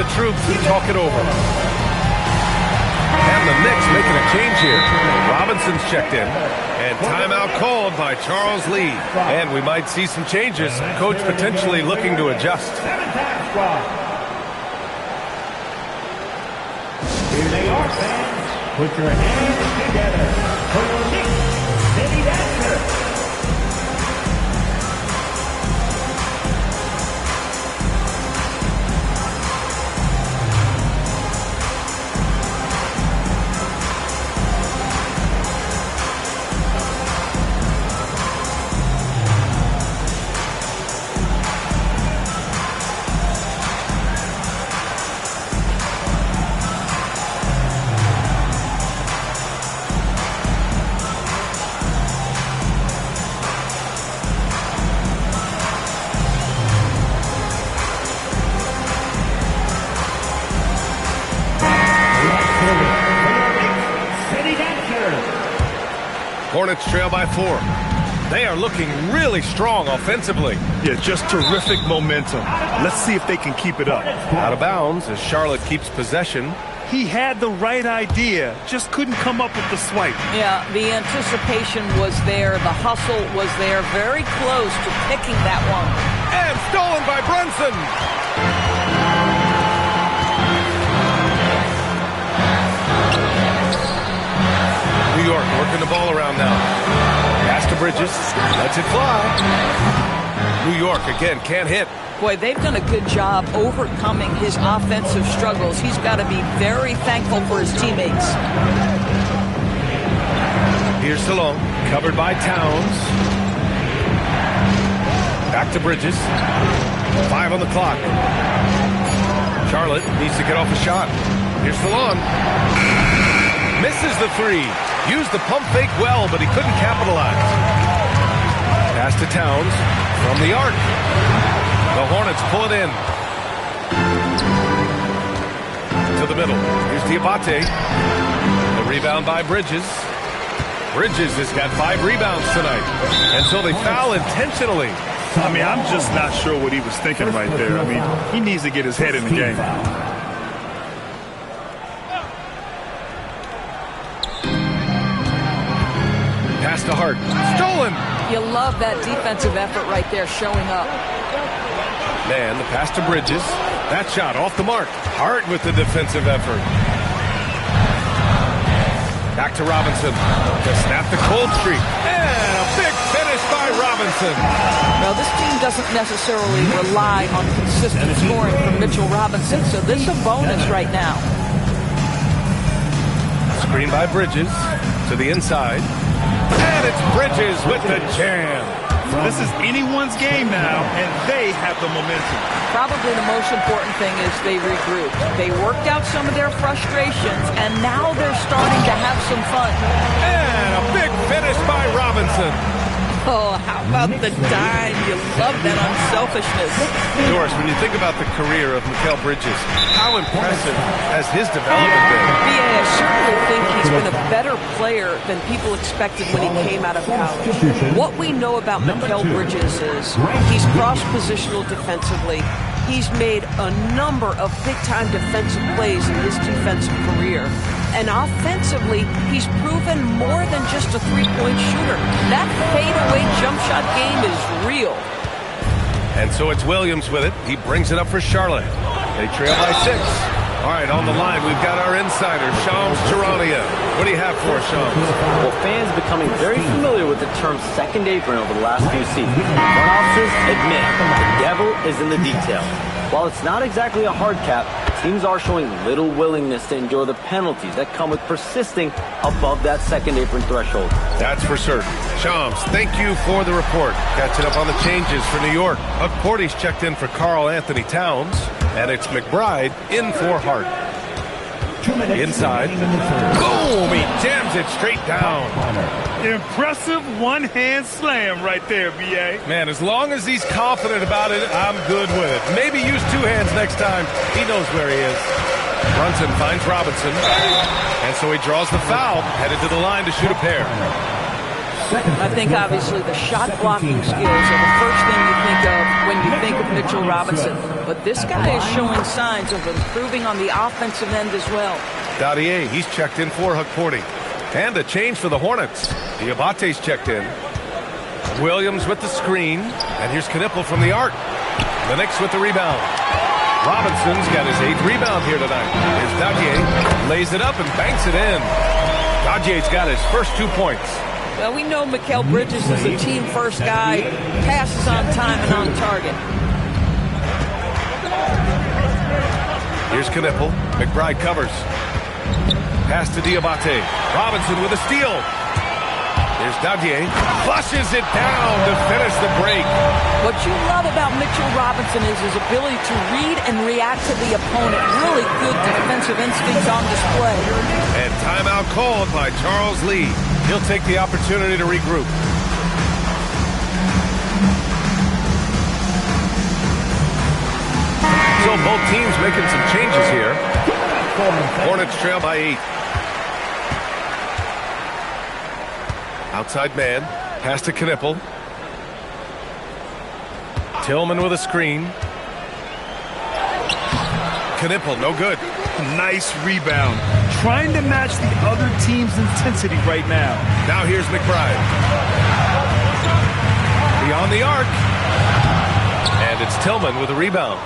the troops and talk it over. And the Knicks making a change here. Robinson's checked in. And timeout called by Charles Lee. And we might see some changes. Coach potentially looking to adjust. Here they are, fans. Put your hands together for your Knicks City Dancer. Hornets trail by 4. They are looking really strong offensively. Yeah, just terrific momentum. Let's see if they can keep it up. Out of bounds as Charlotte keeps possession. He had the right idea, just couldn't come up with the swipe. Yeah, the anticipation was there. The hustle was there. Very close to picking that one. And stolen by Brunson. New York working the ball around now. Pass to Bridges. Lets it fly. New York again can't hit. Boy, they've done a good job overcoming his offensive struggles. He's got to be very thankful for his teammates. Here's Salone, covered by Towns. Back to Bridges. 5 on the clock. Charlotte needs to get off a shot. Here's Salone. Misses the 3. Used the pump fake well, but he couldn't capitalize. Pass to Towns from the arc. The Hornets pull it in. To the middle. Here's Diabate. The rebound by Bridges. Bridges has got 5 rebounds tonight. And so they foul intentionally. I mean, I'm just not sure what he was thinking right there. I mean, he needs to get his head in the game. Pass to Hart. Stolen! You love that defensive effort right there showing up. Man, the pass to Bridges. That shot off the mark. Hart with the defensive effort. Back to Robinson to snap the cold streak. And a big finish by Robinson. Well, this team doesn't necessarily rely on consistent scoring from Mitchell Robinson, so this is a bonus right now. Screen by Bridges to the inside. And it's Bridges with the jam. This is anyone's game now, and they have the momentum. Probably the most important thing is they regrouped. They worked out some of their frustrations, and now they're starting to have some fun. And a big finish by Robinson. Oh, how about the dime? You love that unselfishness. Doris, when you think about the career of Mikal Bridges, how impressive has his development been? I certainly think he's been a better player than people expected when he came out of college. What we know about Mikal Bridges is he's cross-positional defensively. He's made a number of big-time defensive plays in his defensive career. And offensively, he's proven more than just a three-point shooter. That fadeaway jump shot game is real. And so it's Williams with it. He brings it up for Charlotte. They trail by 6. All right, on the line, we've got our insider, Shams Charania. What do you have for us, Shams? Well, fans becoming very familiar with the term second apron over the last few seasons. Front officers admit the devil is in the detail. While it's not exactly a hard cap, teams are showing little willingness to endure the penalties that come with persisting above that second apron threshold. That's for certain. Shams, thank you for the report. Catching up on the changes for New York. Cordy's checked in for Karl Anthony Towns, and it's McBride in for Hart. Inside. Boom! He jams it straight down. Impressive one-hand slam right there, B.A. Man, as long as he's confident about it, I'm good with it. Maybe use 2 hands next time. He knows where he is. Brunson finds Robinson. And so he draws the foul, headed to the line to shoot a pair. I think obviously the shot blocking skills are the first thing you think of when you think of Mitchell Robinson. But this guy is showing signs of improving on the offensive end as well. Dadier, he's checked in for Hukporti. And a change for the Hornets. Diabate's checked in. Williams with the screen. And here's Knipple from the arc. The Knicks with the rebound. Robinson's got his 8th rebound here tonight. Here's Dadier. Lays it up and banks it in. Dadier's got his first 2 points. Well, we know Mikal Bridges is a team-first guy, passes on time and on target. Here's Knipple. McBride covers. Pass to Diabate. Robinson with a steal. Here's Dadier. Flushes it down to finish the break. What you love about Mitchell Robinson is his ability to read and react to the opponent. Really good defensive instincts on display. And timeout called by Charles Lee. He'll take the opportunity to regroup. So both teams making some changes here. Hornets trail by 8. Outside man. Pass to Knipple. Tillman with a screen. Knipple, no good. Nice rebound. Trying to match the other team's intensity right now. Now here's McBride. Beyond the arc. And it's Tillman with a rebound.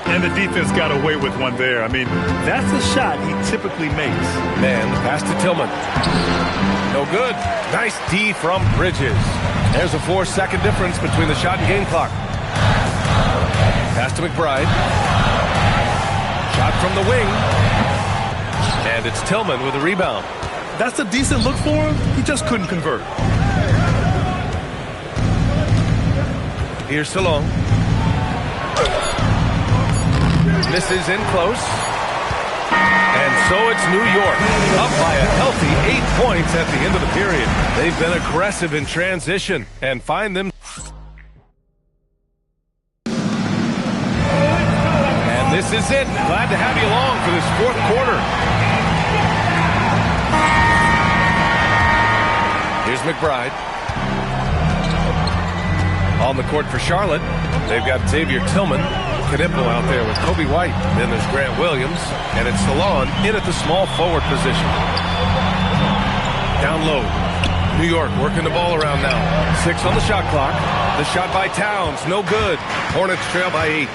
And the defense got away with one there. I mean, that's a shot he typically makes. Man, the pass to Tillman. No good. Nice D from Bridges. There's a 4-second difference between the shot and game clock. Pass to McBride. Shot from the wing. And it's Tillman with a rebound. That's a decent look for him. He just couldn't convert. Here's Salon. Misses in close. And so it's New York, up by a healthy 8 points at the end of the period. They've been aggressive in transition and find them. And this is it. Glad to have you along for this 4th quarter. Here's McBride. On the court for Charlotte, they've got Xavier Tillman. Knipple out there with Kobe White. Then there's Grant Williams. And it's Salon in at the small forward position. Down low. New York working the ball around now. 6 on the shot clock. The shot by Towns. No good. Hornets trail by 8.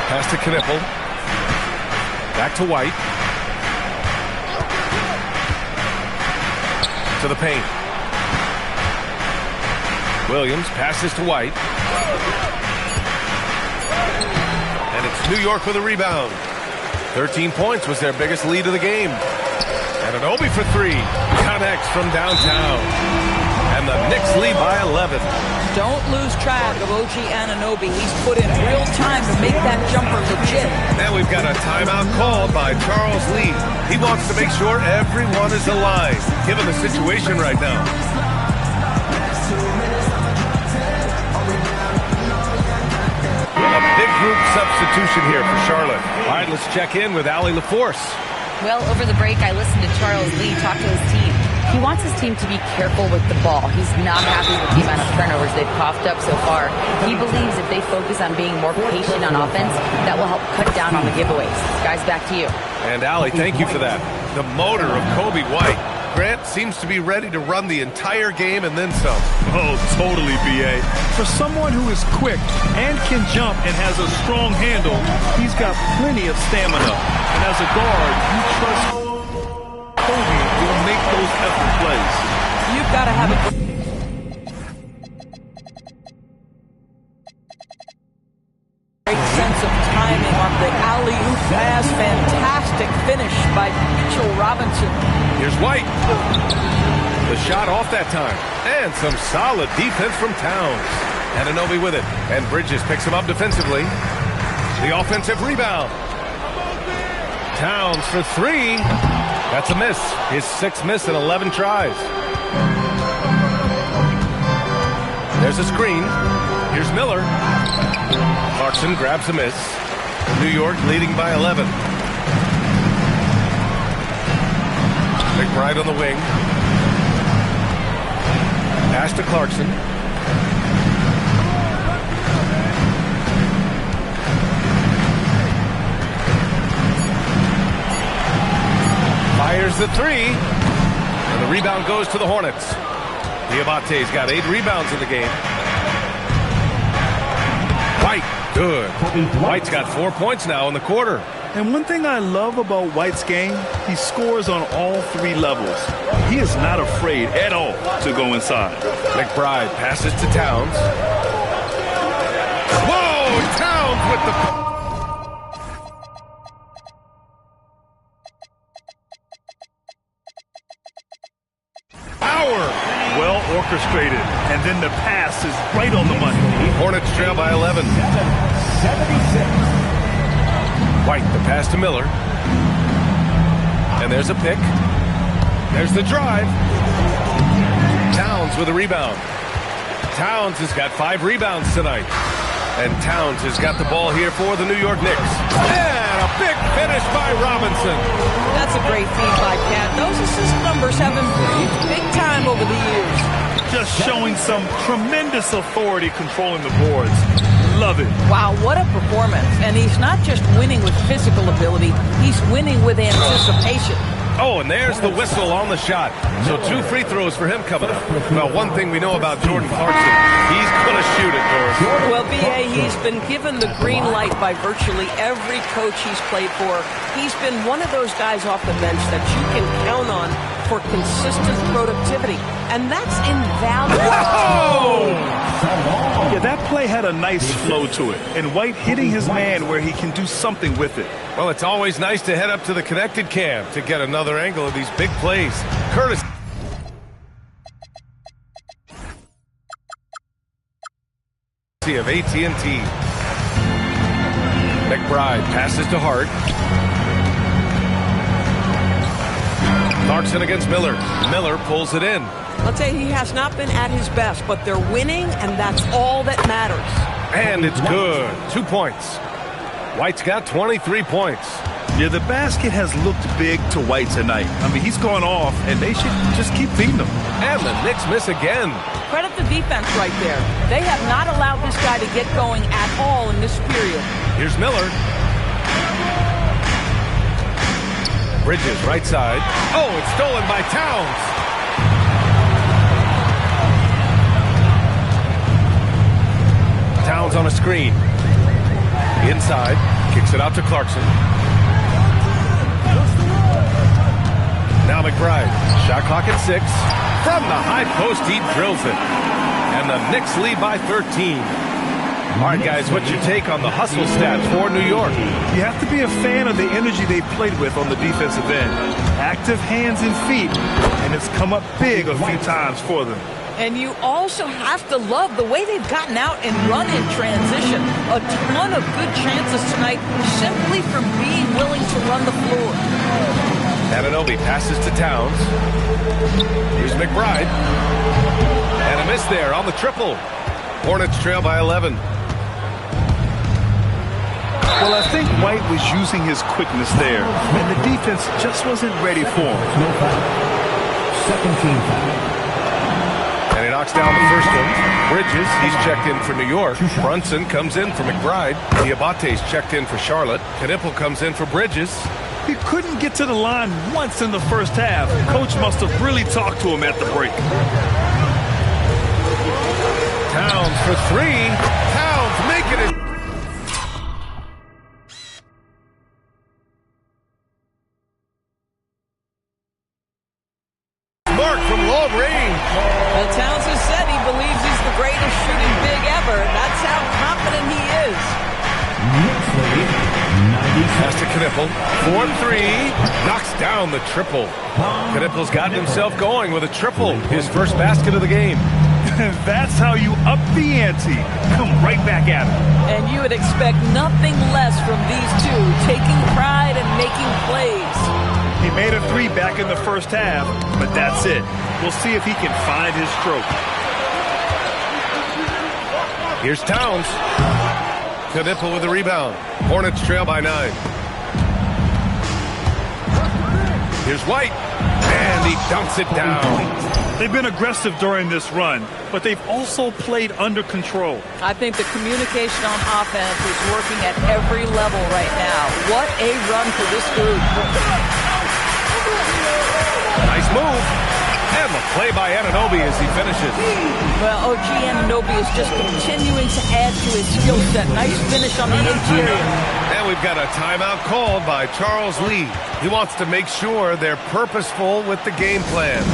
Pass to Knipple. Back to White. To the paint. Williams passes to White. And it's New York with a rebound. 13 points was their biggest lead of the game. And Anunoby for 3. Connects from downtown. And the Knicks lead by 11. Don't lose track of OG Anunoby. He's put in real time to make that jumper legit. And we've got a timeout called by Charles Lee. He wants to make sure everyone is alive, given the situation right now. A big group substitution here for Charlotte. All right, let's check in with Allie LaForce. Well, over the break, I listened to Charles Lee talk to his team. He wants his team to be careful with the ball. He's not happy with the amount of turnovers they've coughed up so far. He believes if they focus on being more patient on offense, that will help cut down on the giveaways. Guys, back to you. And Allie, thank you for that. The motor of Kobe White. Grant seems to be ready to run the entire game and then some. Oh, totally, B.A. For someone who is quick and can jump and has a strong handle, he's got plenty of stamina. And as a guard, you trust Kobe will make those effort plays. You've got to have a great sense of timing on the alley-oop pass. Fantastic finish by Mitchell Robinson. Here's White. The shot off that time. And some solid defense from Towns. Anunoby with it. And Bridges picks him up defensively. The offensive rebound. Towns for 3. That's a miss. His 6th miss in 11 tries. There's a screen. Here's Miller. Clarkson grabs a miss. New York leading by 11. McBride on the wing. Pass to Clarkson. Fires the three. And the rebound goes to the Hornets. Diabate's got 8 rebounds in the game. White, good. White's got 4 points now in the quarter. And one thing I love about White's game, he scores on all 3 levels. He is not afraid at all to go inside. McBride passes to Towns. Whoa, Towns with the... power. Well orchestrated, and then the pass is right on the money. Hornets trail by 11. 76. White, the pass to Miller. And there's a pick. There's the drive. Towns with a rebound. Towns has got 5 rebounds tonight. And Towns has got the ball here for the New York Knicks. And a big finish by Robinson. That's a great feed by Cat. Those assist numbers have improved big time over the years. Just showing some tremendous authority controlling the boards. Love it. Wow, what a performance. And he's not just winning with physical ability, he's winning with anticipation. Oh, and there's the whistle on the shot. So 2 free throws for him coming up. Well, one thing we know about Jordan Clarkson, he's going to shoot it, Doris. Well, B.A., he's been given the green light by virtually every coach he's played for. He's been one of those guys off the bench that you can count on for consistent productivity. And that's invaluable. Yeah, that play had a nice flow to it. And White hitting his man where he can do something with it. Well, it's always nice to head up to the connected cam to get another angle of these big plays. Curtis. Of AT&T. McBride passes to Hart. Clarkson against Miller. Miller pulls it in. I'll tell you, he has not been at his best, but they're winning, and that's all that matters. And it's good. 2 points. White's got 23 points. Yeah, the basket has looked big to White tonight. I mean, he's gone off, and they should just keep feeding him. And the Knicks miss again. Credit the defense right there. They have not allowed this guy to get going at all in this period. Here's Miller. Bridges, right side. Oh, it's stolen by Towns. Towns on a screen. Inside. Kicks it out to Clarkson. Now McBride. Shot clock at 6. From the high post, he drills it. And the Knicks lead by 13. All right, guys, what's your take on the hustle stats for New York? You have to be a fan of the energy they played with on the defensive end. Active hands and feet, and it's come up big a few times for them. And you also have to love the way they've gotten out and run in transition. A ton of good chances tonight simply from being willing to run the floor. Anunoby passes to Towns. Here's McBride. And a miss there on the triple. Hornets trail by 11. Well, I think White was using his quickness there, and the defense just wasn't ready for him. No foul. Second team foul. And he knocks down the first one. Bridges, he's checked in for New York. Brunson comes in for McBride. Diabate's checked in for Charlotte. Knipple comes in for Bridges. He couldn't get to the line once in the first half. Coach must have really talked to him at the break. Towns for 3. Towns making it. Mark from long range. Well, Towns has said he believes he's the greatest shooting big ever. That's how confident he is. Pass to Knipple. 4-3. Knocks down the triple. Knipple's gotten himself going with a triple. His first basket of the game. That's how you up the ante. Come right back at him. And you would expect nothing less from these two, taking pride and making plays. He made a 3 back in the first half, but that's it. We'll see if he can find his stroke. Here's Towns. Knipple with the rebound. Hornets trail by 9. Here's White. And he dunks it down. They've been aggressive during this run, but they've also played under control. I think the communication on offense is working at every level right now. What a run for this group. Nice move. And the play by Anunoby as he finishes. Well, OG Anunoby is just continuing to add to his skill set. Nice finish on the interior. And we've got a timeout called by Charles Lee. He wants to make sure they're purposeful with the game plan.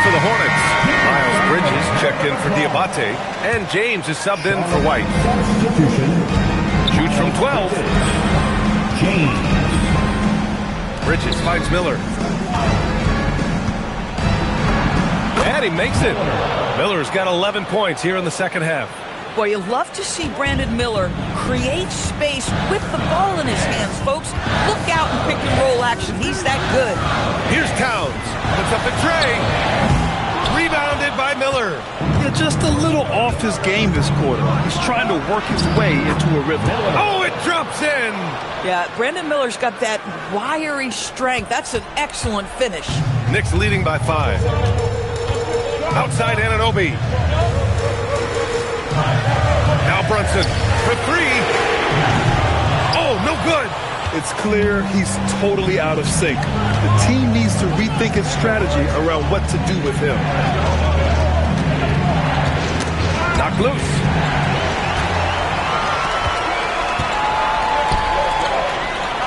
For the Hornets, Miles Bridges checked in for Diabate, and James is subbed in for White. Shoots from 12. James. Bridges finds Miller. And he makes it. Miller's got 11 points here in the second half. Boy, you love to see Brandon Miller create space with the ball in his hands, folks. Look out and pick and roll action. He's that good. Here's Towns. Puts up a tray. Rebounded by Miller. Yeah, just a little off his game this quarter. He's trying to work his way into a rhythm. Oh, it drops in. Yeah, Brandon Miller's got that wiry strength. That's an excellent finish. Knicks leading by 5. Outside Anunoby. Now Brunson for 3. Oh, no good. It's clear he's totally out of sync. The team needs to rethink its strategy around what to do with him. Knocked loose.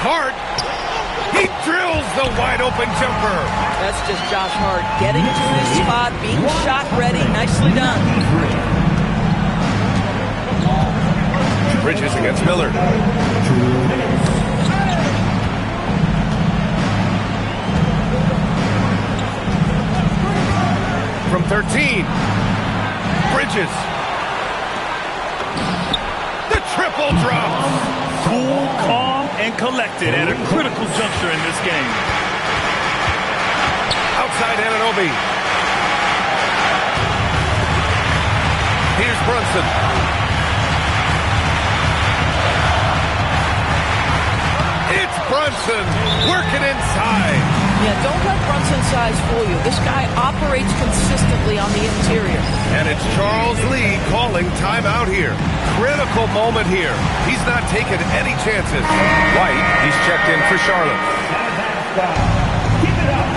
Hart. He drills the wide open jumper. That's just Josh Hart getting to his spot, being shot ready. Nicely done. Bridges against Miller. From 13. Bridges. The triple drop. Cool, calm, and collected at a critical juncture in this game. Outside Anunoby. Here's Brunson. It's Brunson working inside. Yeah, don't let Brunson's size fool you. This guy operates consistently on the interior. And it's Charles Lee calling timeout here. Critical moment here. He's not taking any chances. White, he's checked in for Charlotte. Keep it up.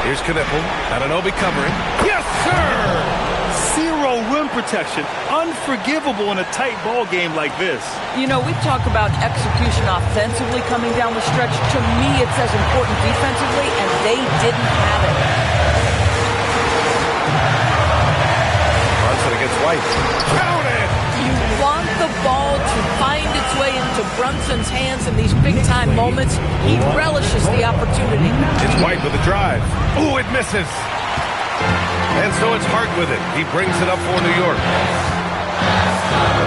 Here's Knipple. Anunoby covering. Yes, sir! Zero rim protection. Unforgivable in a tight ball game like this. You know, we talk about execution offensively coming down the stretch. To me, it's as important defensively, and they didn't have it. Brunson against White. Count it! You want the ball to find its way into Brunson's hands in these big-time moments. He relishes the opportunity. It's White with a drive. Ooh, it misses. And so it's Hart with it. He brings it up for New York.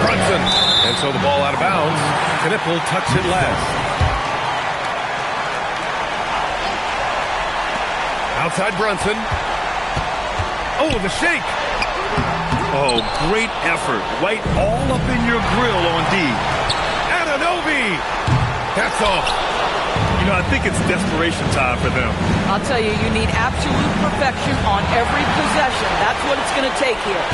Brunson. And so the ball out of bounds. Knipple tucks it last. Outside Brunson. Oh, the shake. Oh, great effort. White all up in your grill on D. Anunoby. That's off. You know, I think it's desperation time for them. I'll tell you, you need absolute perfection on every possession. That's what it's going to take here.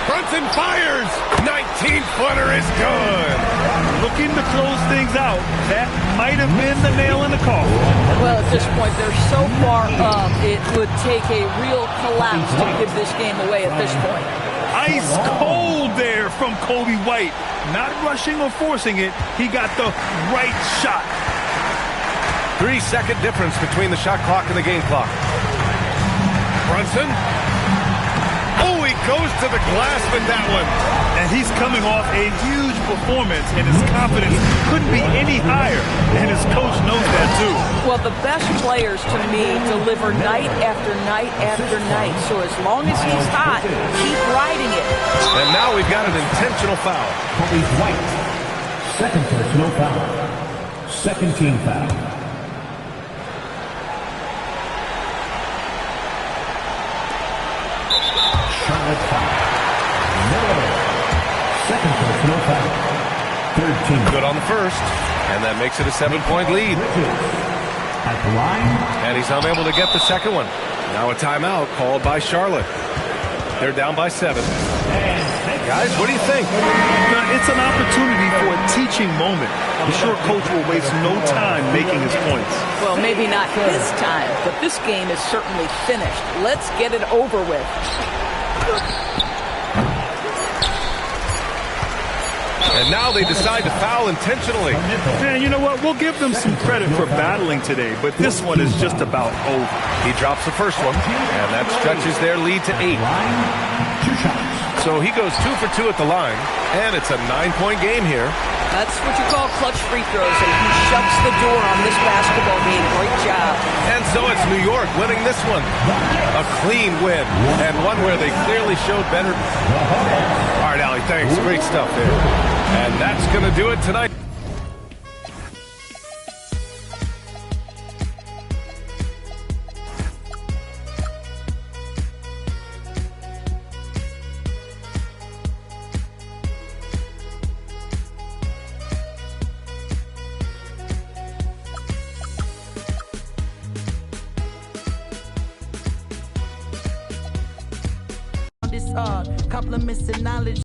Brunson fires. 19-footer is good. Looking to close things out. That might have been the nail in the coffin. Well, at this point, they're so far up, it would take a real collapse to give this game away at this point. Ice cold there from Kobe White. Not rushing or forcing it. He got the right shot. 3-second difference between the shot clock and the game clock. Brunson. Oh, he goes to the glass with that one. And he's coming off a huge performance, and his confidence couldn't be any higher, and his coach knows that too. Well, the best players, to me, deliver night after night after night. So as long as he's hot, keep riding it. And now we've got an intentional foul. Kobe White. Second personal foul. Second team foul. Charlotte foul. Miller. Second personal foul. Third team. Good on the first. And that makes it a 7-point lead. At the line. And he's unable to get the second one. Now a timeout called by Charlotte. They're down by 7. Guys, what do you think? Now, it's an opportunity for a teaching moment. I'm sure Coach will waste no time making his points. Well, maybe not this time, but this game is certainly finished. Let's get it over with. And now they decide to foul intentionally. Man, you know what? We'll give them some credit for battling today, but this one is just about over. He drops the first one, and that stretches their lead to 8. Two shots. So he goes 2 for 2 at the line, and it's a 9-point game here. That's what you call clutch free throws, and he shuts the door on this basketball game. Great job. And so it's New York winning this one. A clean win, and one where they clearly showed better. All right, Allie, thanks. Great stuff there. And that's going to do it tonight. Couple of missing knowledge.